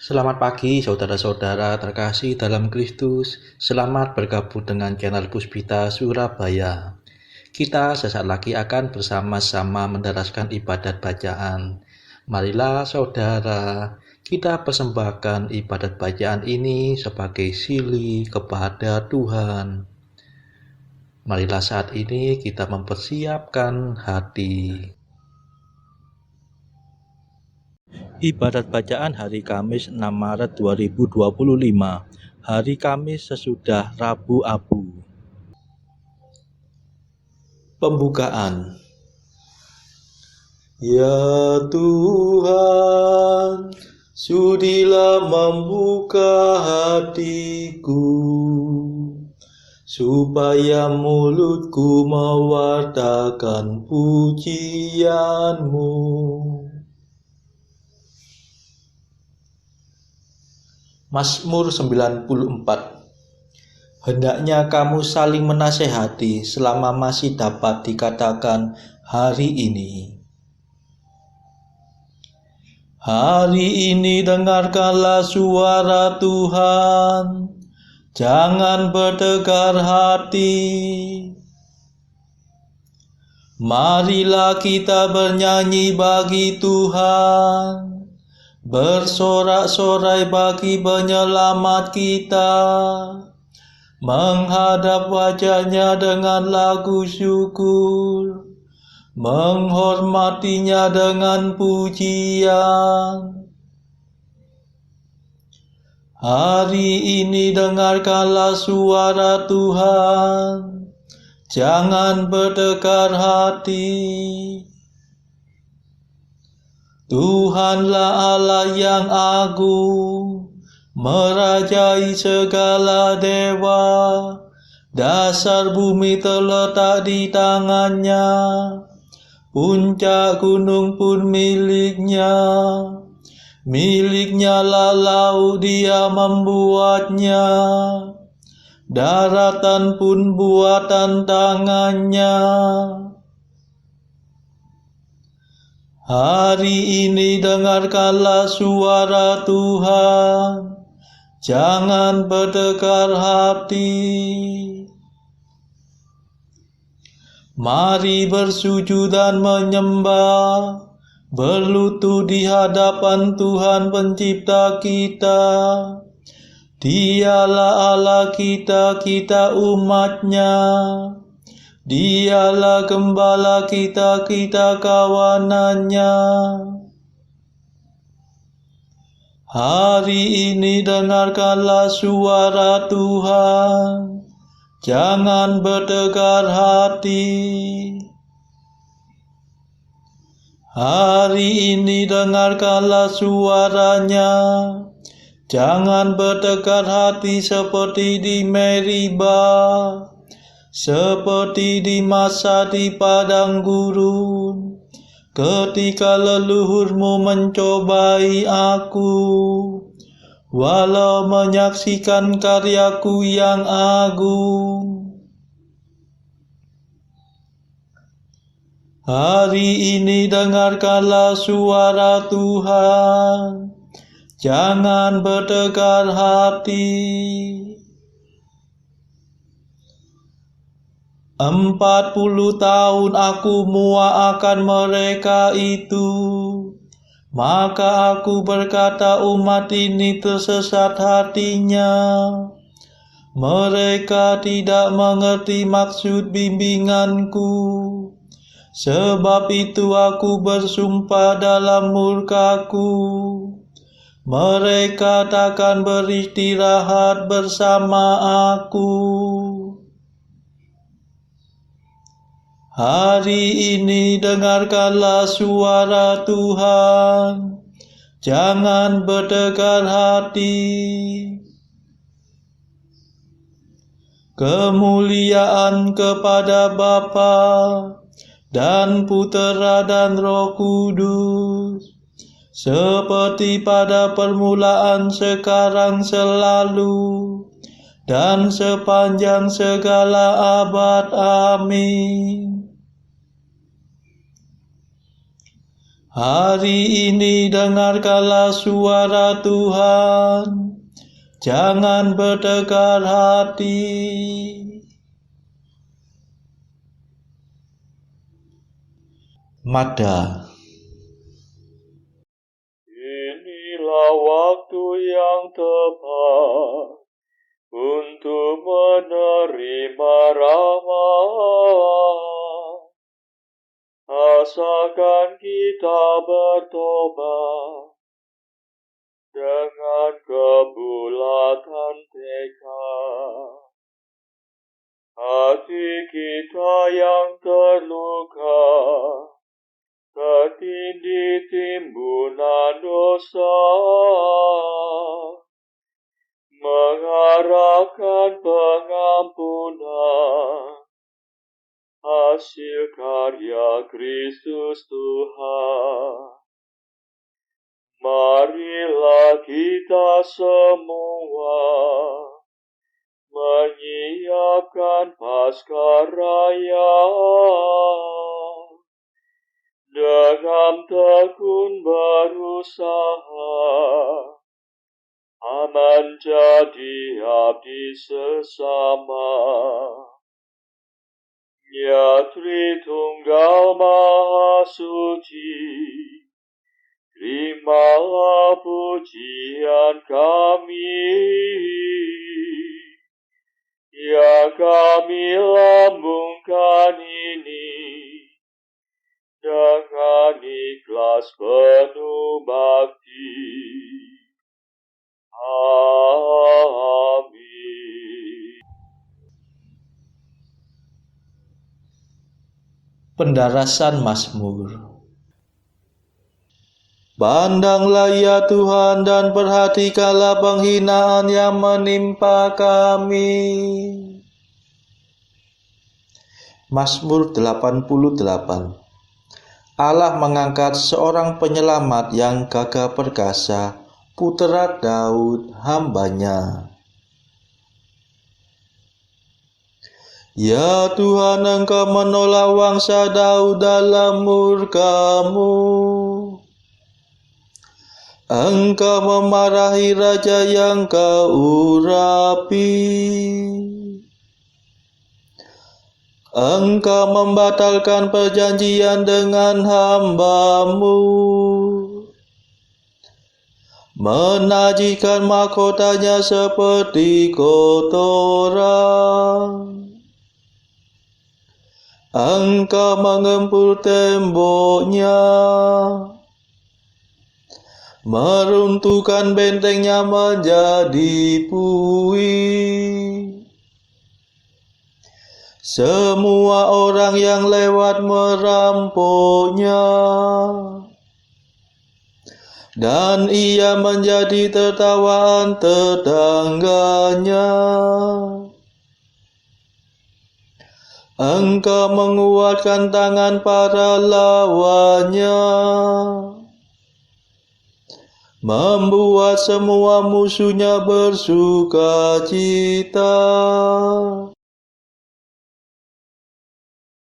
Selamat pagi saudara-saudara terkasih dalam Kristus. Selamat bergabung dengan channel Puspita Surabaya. Kita sesaat lagi akan bersama-sama mendaraskan ibadat bacaan. Marilah saudara, kita persembahkan ibadat bacaan ini sebagai sili kepada Tuhan. Marilah saat ini kita mempersiapkan hati. Ibadat bacaan hari Kamis 6 Maret 2025. Hari Kamis sesudah Rabu Abu. Pembukaan. Ya Tuhan, sudilah membuka hatiku, supaya mulutku mewartakan pujian-Mu. Mazmur 94. Hendaknya kamu saling menasehati selama masih dapat dikatakan hari ini. Hari ini dengarkanlah suara Tuhan, jangan bertegar hati. Marilah kita bernyanyi bagi Tuhan, bersorak-sorai bagi penyelamat kita, menghadap wajah-Nya dengan lagu syukur, menghormatinya dengan pujian. Hari ini dengarkanlah suara Tuhan, jangan bertegar hati. Tuhanlah Allah yang agung, merajai segala dewa. Dasar bumi terletak di tangan-Nya, puncak gunung pun milik-Nya. Milik-Nya lah laut, Dia membuatnya, daratan pun buatan tangan-Nya. Hari ini dengarkanlah suara Tuhan, jangan bertegar hati. Mari bersujud dan menyembah, berlutut di hadapan Tuhan pencipta kita. Dialah Allah kita, kita umat-Nya. Dialah gembala kita, kita kawanan-Nya. Hari ini dengarkanlah suara Tuhan, jangan bertegar hati. Hari ini dengarkanlah suara-Nya, jangan bertegar hati seperti di Meribah, seperti di masa di padang gurun, ketika leluhurmu mencobai aku, walau menyaksikan karyaku yang agung. Hari ini dengarkanlah suara Tuhan, jangan bertegar hati. 40 tahun aku muak akan mereka itu, maka aku berkata umat ini tersesat hatinya. Mereka tidak mengerti maksud bimbinganku, sebab itu aku bersumpah dalam murkaku, mereka takkan beristirahat bersama aku. Hari ini dengarkanlah suara Tuhan, jangan bertegar hati. Kemuliaan kepada Bapa dan Putera dan Roh Kudus, seperti pada permulaan, sekarang, selalu, dan sepanjang segala abad. Amin. Hari ini dengarkanlah suara Tuhan, jangan bertekar hati. Mada. Inilah waktu yang tepat untuk menerima rahmat. Asalkan kita bertobat dengan kebulatan tekad. Hati kita yang terluka, tertindih timbunan dosa, mengharapkan pengampunan, hasil karya Kristus Tuhan. Marilah kita semua menyiapkan Paskah Raya dengan tekun berusaha menjadi abdi sesama. Ya Tritunggal Maha Suci, terimalah pujian kami yang kami lambungkan ini dengan ikhlas penuh bakti. Amin. Pendarasan Mazmur. Pandanglah ya Tuhan dan perhatikanlah penghinaan yang menimpa kami. Mazmur 88. Allah mengangkat seorang penyelamat yang gagah perkasa, putra Daud hambanya. Ya Tuhan, Engkau menolak bangsa Daud dalam murka-Mu. Engkau memarahi raja yang Kau urapi. Engkau membatalkan perjanjian dengan hamba-Mu, menajiskan mahkotanya seperti kotoran. Engkau mengempur temboknya, meruntuhkan bentengnya menjadi puing. Semua orang yang lewat merampoknya, dan ia menjadi tertawaan tetangganya. Engkau menguatkan tangan para lawannya, membuat semua musuhnya bersuka cita.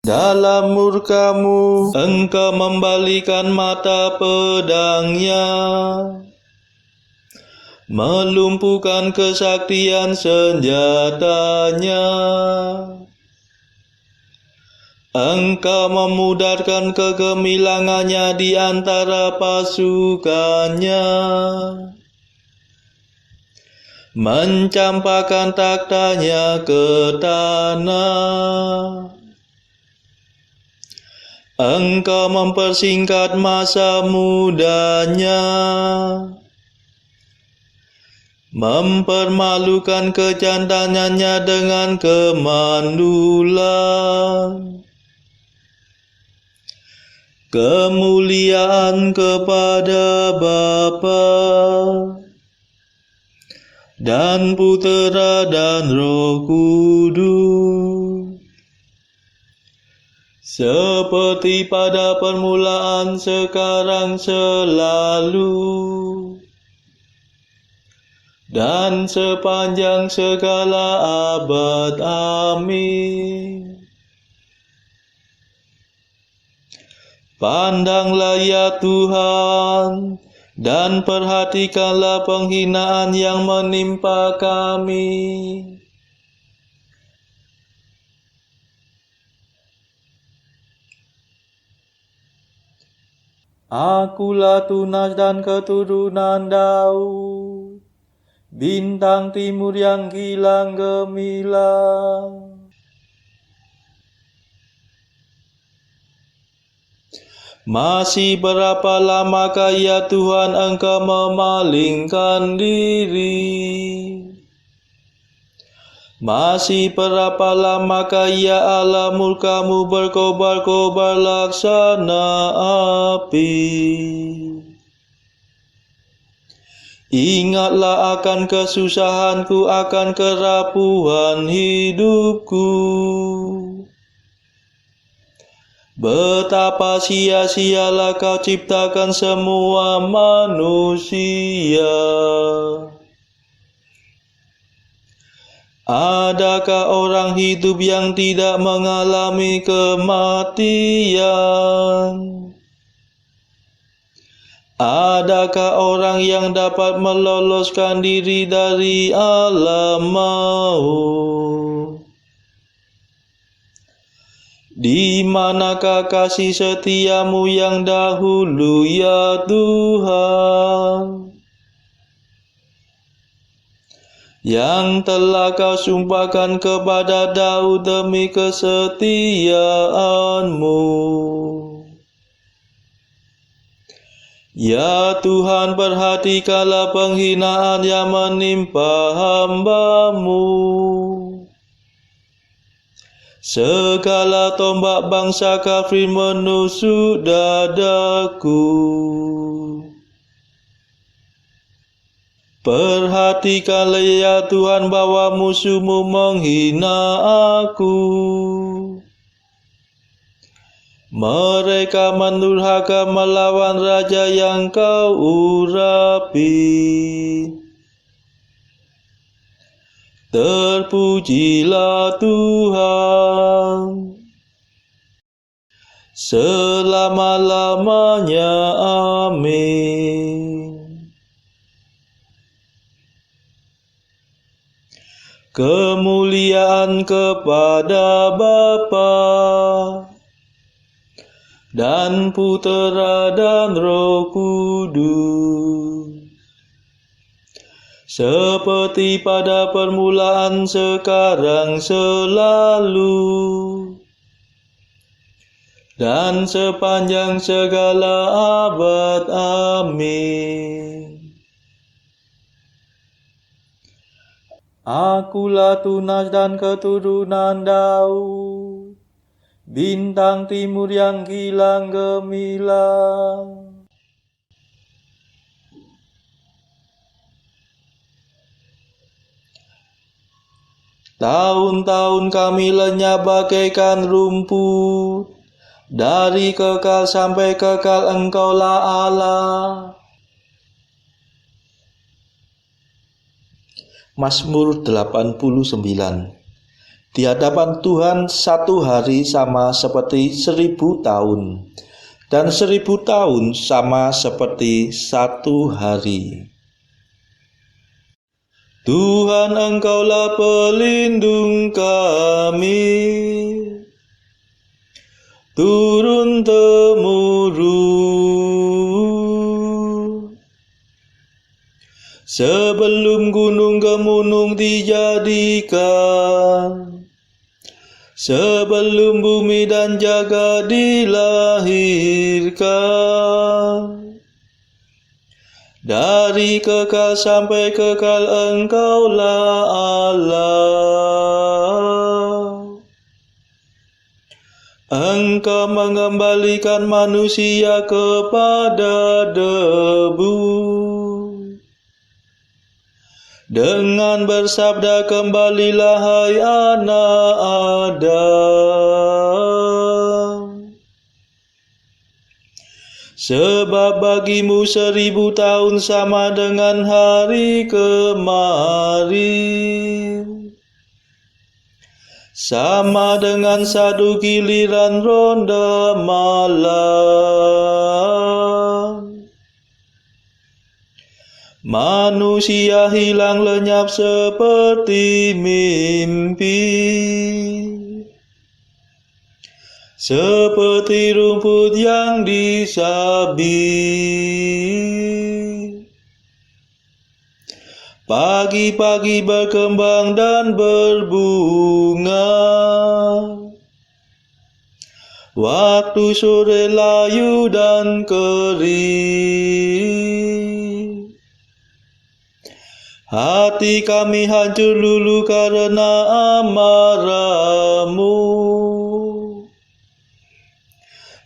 Dalam murka-Mu, Engkau membalikan mata pedangnya, melumpuhkan kesaktian senjatanya. Engkau memudarkan kegemilangannya di antara pasukannya, mencampakkan taktanya ke tanah. Engkau mempersingkat masa mudanya, mempermalukan kejantanannya dengan kemandulan. Kemuliaan kepada Bapa dan Putera dan Roh Kudus, seperti pada permulaan, sekarang, selalu, dan sepanjang segala abad. Amin. Pandanglah ya Tuhan, dan perhatikanlah penghinaan yang menimpa kami. Akulah Tunas dan keturunan Daud, bintang timur yang gilang gemilang. Masih berapa lamakah ya Tuhan Engkau memalingkan diri? Masih berapa lamakah ya Allah murka-Mu berkobar-kobar laksana api? Ingatlah akan kesusahanku, akan kerapuhan hidupku. Betapa sia-sialah Kau ciptakan semua manusia. Adakah orang hidup yang tidak mengalami kematian? Adakah orang yang dapat meloloskan diri dari alam maut? Di manakah kasih setia-Mu yang dahulu ya Tuhan, yang telah Kau sumpahkan kepada Daud demi kesetiaan-Mu? Ya Tuhan, perhatikanlah penghinaan yang menimpa hamba-Mu. Segala tombak bangsa kafir menusuk dadaku. Perhatikanlah ya Tuhan bahwa musuh-Mu menghina aku. Mereka mendurhaka melawan raja yang Kau urapi. Terpujilah Tuhan selama-lamanya. Amin. Kemuliaan kepada Bapa dan Putera dan Roh Kudus, seperti pada permulaan, sekarang, selalu, dan sepanjang segala abad. Amin. Akulah Tunas dan keturunan Daud, bintang timur yang gilang gemilang. Tahun-tahun kami lenyap bagaikan rumput, dari kekal sampai kekal Engkaulah Allah. Mazmur 89. Di hadapan Tuhan satu hari sama seperti 1000 tahun, dan 1000 tahun sama seperti satu hari. Tuhan, Engkaulah pelindung kami, turun-temurun. Sebelum gunung gemunung dijadikan, sebelum bumi dan jagat dilahirkan, dari kekal sampai kekal Engkaulah Allah. Engkau mengembalikan manusia kepada debu, dengan bersabda, kembalilah hai anak Adam. Sebab bagimu 1000 tahun sama dengan hari kemarin, sama dengan satu giliran ronda malam. Manusia hilang lenyap seperti mimpi, seperti rumput yang disabit. Pagi-pagi berkembang dan berbunga, waktu sore layu dan kering. Hati kami hancur lulu karena amarahmu,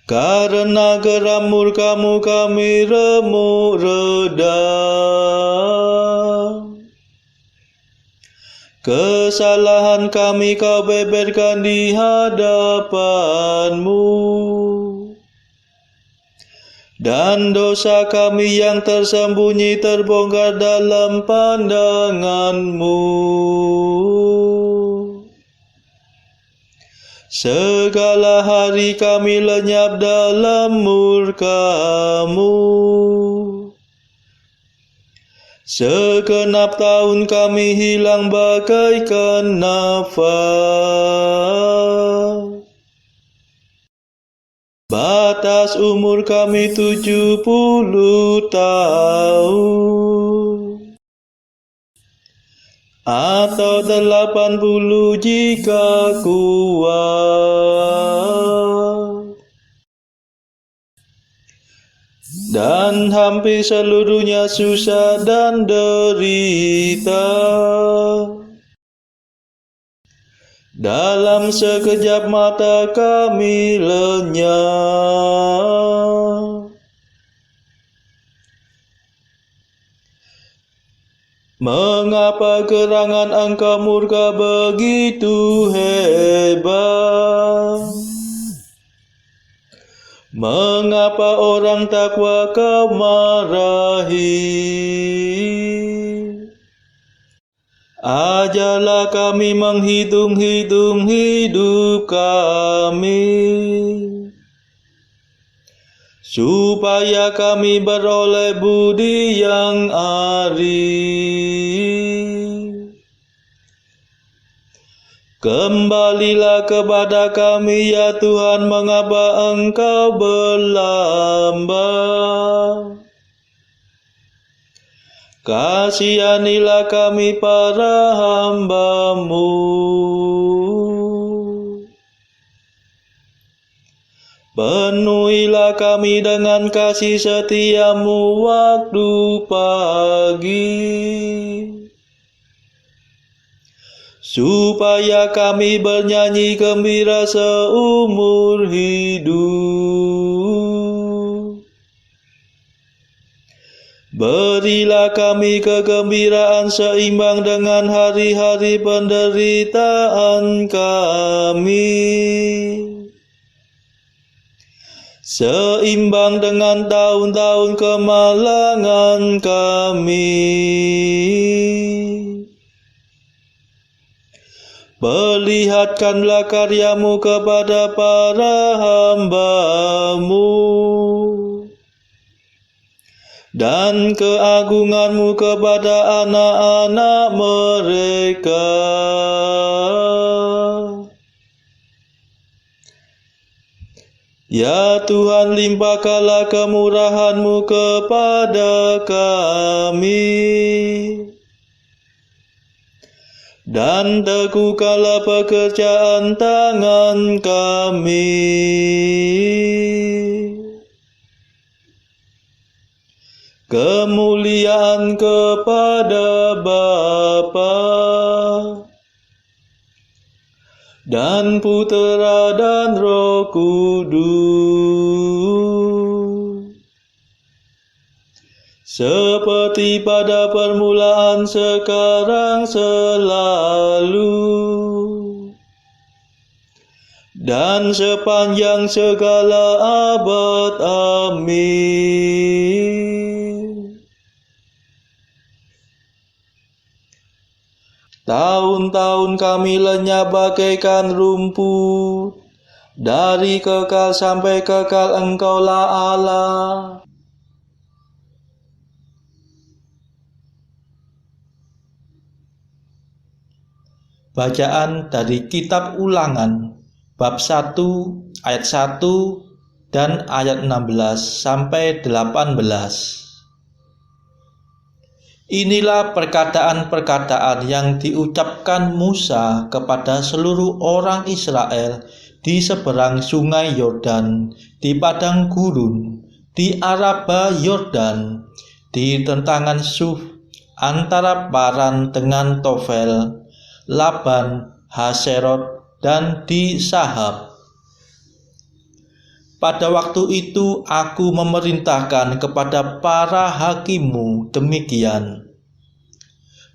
karena geram murkamu kami remuk redam. Kesalahan kami kau beberkan di hadapanmu, dan dosa kami yang tersembunyi terbongkar dalam pandanganmu. Segala hari kami lenyap dalam murkamu, segenap tahun kami hilang bagaikan nafas. Batas umur kami 70 tahun, atau 80 jika kuat. Dan hampir seluruhnya susah dan derita. Dalam sekejap mata kami lenyap. Mengapa gerangan Engkau murka begitu hebat? Mengapa orang takwa Kau marahi? Ajarlah kami menghitung-hitung hidup kami, supaya kami beroleh budi yang arif. Kembalilah kepada kami ya Tuhan, mengapa Engkau berlambat? Kasihanilah kami para hamba-Mu. Penuhilah kami dengan kasih setia-Mu waktu pagi, supaya kami bernyanyi gembira seumur hidup. Berilah kami kegembiraan seimbang dengan hari-hari penderitaan kami, seimbang dengan tahun-tahun kemalangan kami. Perlihatkanlah karya-Mu kepada para hamba-Mu, dan keagungan-Mu kepada anak-anak mereka. Ya Tuhan, limpahkanlah kemurahan-Mu kepada kami, dan teguhkanlah pekerjaan tangan kami. Kemuliaan kepada Bapa dan Putera dan Roh Kudus, seperti pada permulaan, sekarang, selalu, dan sepanjang segala abad. Amin. Tahun-tahun kami lenyap bagaikan rumput, dari kekal sampai kekal Engkaulah Allah. Bacaan dari Kitab Ulangan bab 1 ayat 1 dan ayat 16 sampai 18. Inilah perkataan-perkataan yang diucapkan Musa kepada seluruh orang Israel di seberang sungai Yordan, di padang gurun, di Araba Yordan, di tentangan Suf, antara Paran dengan Tofel, Laban, Haserot, dan di Sahab. Pada waktu itu aku memerintahkan kepada para hakimmu demikian.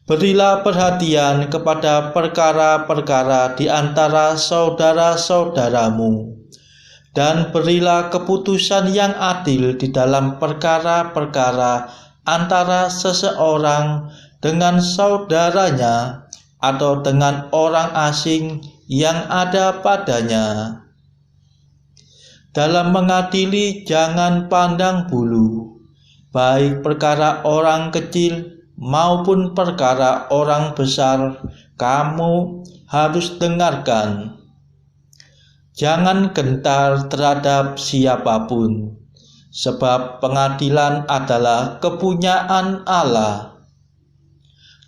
Berilah perhatian kepada perkara-perkara di antara saudara-saudaramu, dan berilah keputusan yang adil di dalam perkara-perkara antara seseorang dengan saudaranya atau dengan orang asing yang ada padanya. Dalam mengadili jangan pandang bulu, baik perkara orang kecil maupun perkara orang besar, kamu harus dengarkan. Jangan gentar terhadap siapapun, sebab pengadilan adalah kepunyaan Allah.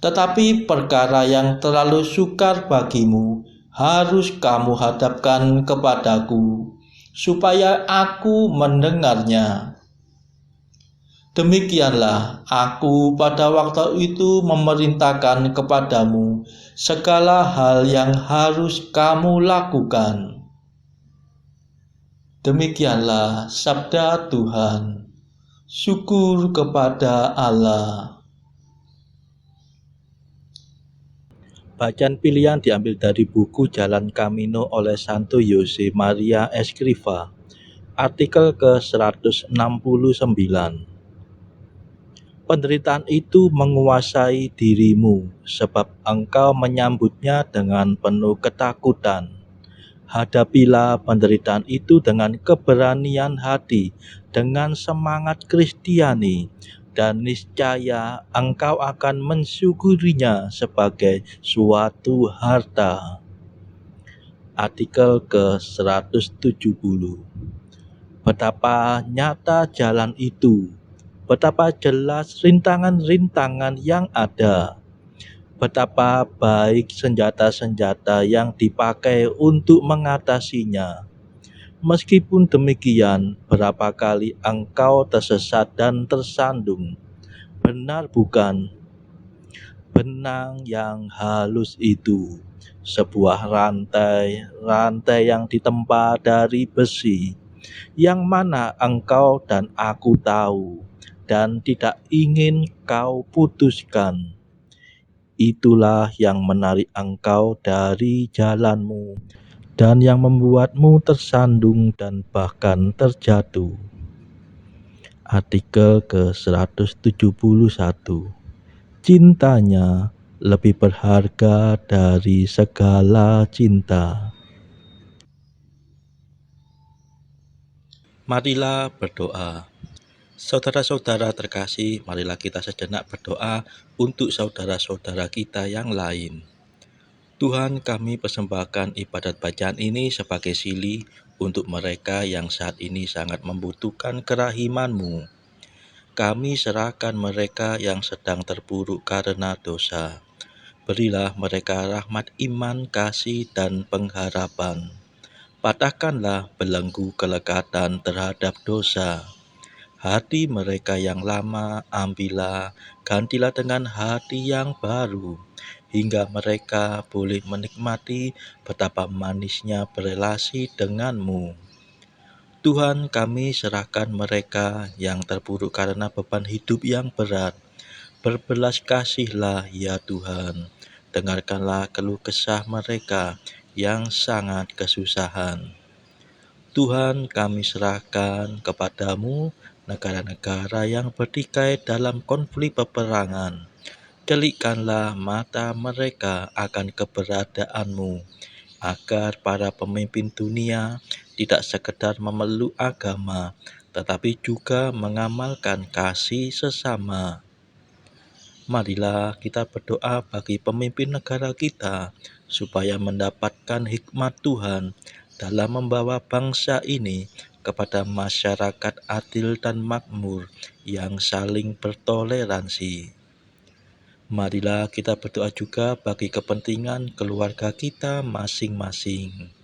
Tetapi perkara yang terlalu sukar bagimu harus kamu hadapkan kepadaku, supaya aku mendengarnya. Demikianlah aku pada waktu itu memerintahkan kepadamu segala hal yang harus kamu lakukan. Demikianlah sabda Tuhan. Syukur kepada Allah. Bacaan pilihan diambil dari buku Jalan Camino oleh Santo Jose Maria Escrivá, artikel ke-169. Penderitaan itu menguasai dirimu, sebab engkau menyambutnya dengan penuh ketakutan. Hadapilah penderitaan itu dengan keberanian hati, dengan semangat Kristiani, dan niscaya engkau akan mensyukurinya sebagai suatu harta. Artikel ke-170. Betapa nyata jalan itu, betapa jelas rintangan-rintangan yang ada, betapa baik senjata-senjata yang dipakai untuk mengatasinya. Meskipun demikian, berapa kali engkau tersesat dan tersandung. Benar bukan? Benang yang halus itu, sebuah rantai yang ditempa dari besi, yang mana engkau dan aku tahu, dan tidak ingin kau putuskan. Itulah yang menarik engkau dari jalanmu, dan yang membuatmu tersandung dan bahkan terjatuh. Artikel ke-171. Cintanya lebih berharga dari segala cinta. Marilah berdoa. Saudara-saudara terkasih, marilah kita sejenak berdoa untuk saudara-saudara kita yang lain. Tuhan, kami persembahkan ibadat bacaan ini sebagai sili untuk mereka yang saat ini sangat membutuhkan kerahiman-Mu. Kami serahkan mereka yang sedang terpuruk karena dosa. Berilah mereka rahmat iman, kasih, dan pengharapan. Patahkanlah belenggu kelekatan terhadap dosa. Hati mereka yang lama ambillah, gantilah dengan hati yang baru, hingga mereka boleh menikmati betapa manisnya berelasi denganmu. Tuhan, kami serahkan mereka yang terpuruk karena beban hidup yang berat. Berbelas kasihlah ya Tuhan, dengarkanlah keluh kesah mereka yang sangat kesusahan. Tuhan, kami serahkan kepadamu negara-negara yang bertikai dalam konflik peperangan. Kelikkanlah mata mereka akan keberadaanmu, agar para pemimpin dunia tidak sekedar memeluk agama, tetapi juga mengamalkan kasih sesama. Marilah kita berdoa bagi pemimpin negara kita, supaya mendapatkan hikmat Tuhan dalam membawa bangsa ini kepada masyarakat adil dan makmur yang saling bertoleransi. Marilah kita berdoa juga bagi kepentingan keluarga kita masing-masing.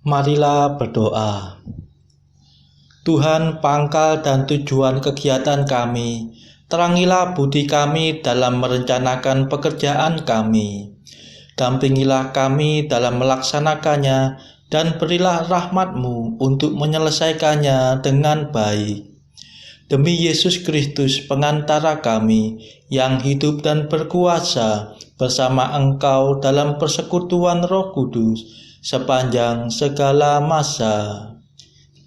Marilah berdoa. Tuhan, pangkal dan tujuan kegiatan kami, terangilah budi kami dalam merencanakan pekerjaan kami. Dampingilah kami dalam melaksanakannya dan berilah rahmat-Mu untuk menyelesaikannya dengan baik. Demi Yesus Kristus pengantara kami yang hidup dan berkuasa bersama Engkau dalam persekutuan Roh Kudus sepanjang segala masa.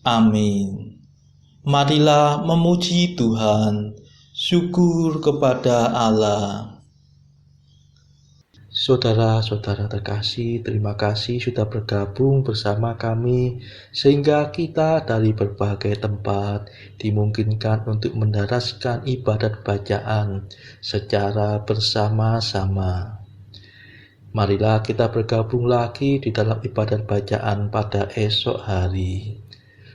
Amin. Marilah memuji Tuhan. Syukur kepada Allah. Saudara-saudara terkasih, terima kasih sudah bergabung bersama kami sehingga kita dari berbagai tempat dimungkinkan untuk mendaraskan ibadat bacaan secara bersama-sama. Marilah kita bergabung lagi di dalam ibadat bacaan pada esok hari.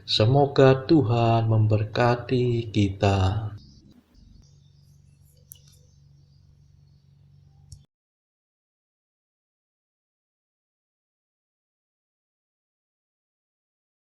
Semoga Tuhan memberkati kita.